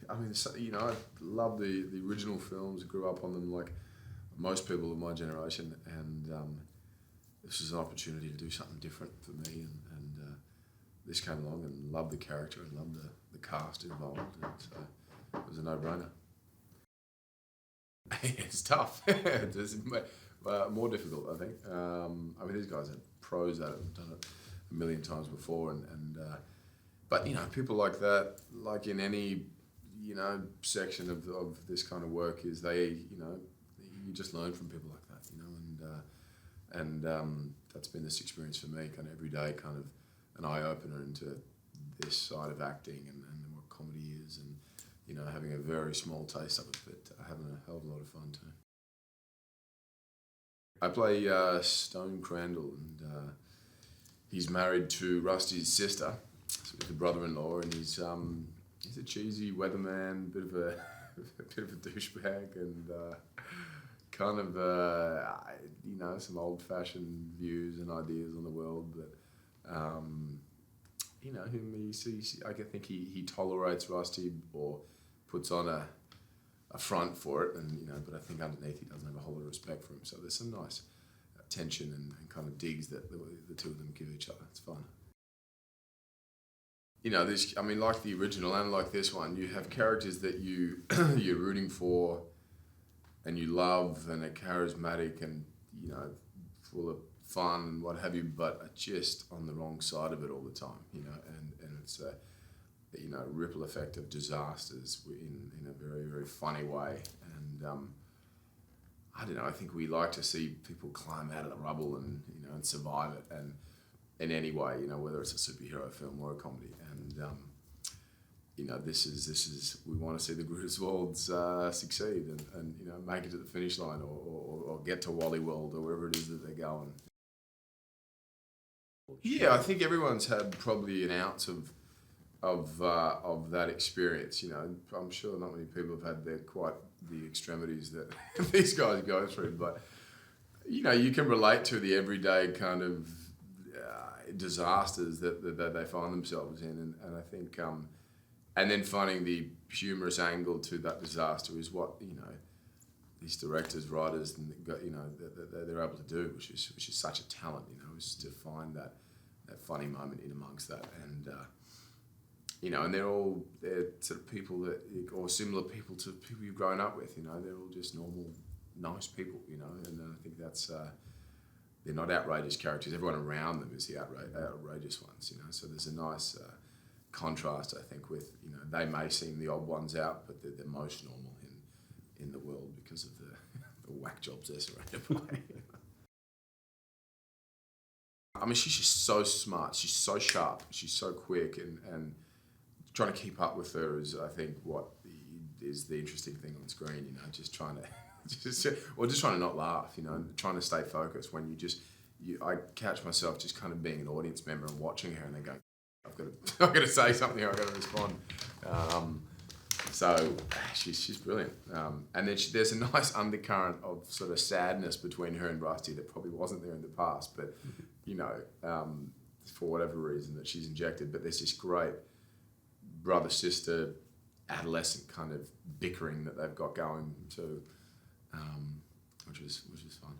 I mean, you know, I love the original films. I grew up on them like most people of my generation, and this was an opportunity to do something different for me, and this came along and loved the character and loved the cast involved, and so it was a no-brainer. It's tough. It's more difficult, I think. I mean, these guys are pros at it. I've done it a million times before, but you know, people like that, like in any, you know, section of this kind of work, is you know, you just learn from people like that, you know, and that's been this experience for me, kind of every day, kind of an eye opener into this side of acting and what comedy is, and you know, having a very small taste of it, but having a hell of a lot of fun too. I play Stone Crandall, and he's married to Rusty's sister, so he's the brother-in-law, and he's a cheesy weatherman, bit of a douchebag, and kind of you know, some old-fashioned views and ideas on the world, but you know, I think he tolerates Rusty, or puts on a front for it, and you know, but I think underneath he doesn't have a whole lot of respect for him. So there's some nice tension and kind of digs that the two of them give each other. It's fun. You know, I mean, like the original and like this one, you have characters that you're rooting for, and you love, and are charismatic, and you know, full of fun and what have you, but are just on the wrong side of it all the time. You know, and it's a, you know, ripple effect of disasters in a very, very funny way. And I don't know, I think we like to see people climb out of the rubble and, you know, and survive it, and in any way, you know, whether it's a superhero film or a comedy. And you know, this is we want to see the Griswolds succeed and you know, make it to the finish line, or get to Walley World, or wherever it is that they're going. Yeah, I think everyone's had probably an ounce of that experience. You know, I'm sure not many people have had quite the extremities that these guys go through, but you know, you can relate to the everyday kind of disasters that they find themselves in, and I think, and then finding the humorous angle to that disaster is what, you know, these directors, writers, and you know, they're able to do, which is such a talent. You know, is to find that funny moment in amongst that, and you know, and they're sort of people that, or similar people to people you've grown up with. You know, they're all just normal, nice people. You know, and I think that's they're not outrageous characters. Everyone around them is the outrageous ones. You know, so there's a nice contrast, I think, with, you know, they may seem the odd ones out, but they're most normal in the world because of the whack jobs they're surrounded by. I mean, she's just so smart. She's so sharp. She's so quick, and trying to keep up with her is, I think, what is the interesting thing on screen. You know, just trying to not laugh. You know, and trying to stay focused when I catch myself just kind of being an audience member and watching her, and then going, I've got to say something. I've got to respond. So she's brilliant. And then there's a nice undercurrent of sort of sadness between her and Rusty that probably wasn't there in the past, but you know, for whatever reason that she's injected. But there's this great brother-sister adolescent kind of bickering that they've got going too, which is fun.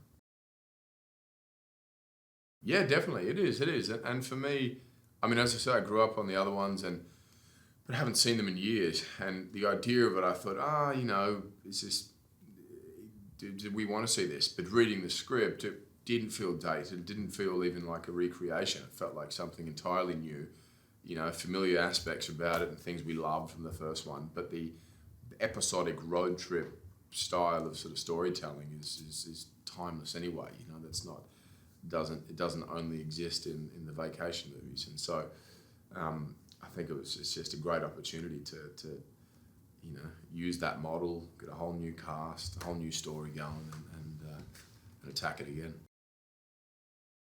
Yeah, definitely, it is. And for me, I mean, as I say, I grew up on the other ones, but haven't seen them in years. And the idea of it, I thought, you know, did we want to see this? But reading the script, it didn't feel dated. It didn't feel even like a recreation. It felt like something entirely new. You know, familiar aspects about it and things we loved from the first one. But the episodic road trip style of sort of storytelling is timeless anyway. You know, it doesn't only exist in the vacation movies. And so I think it's just a great opportunity to you know, use that model, get a whole new cast, a whole new story going, and attack it again.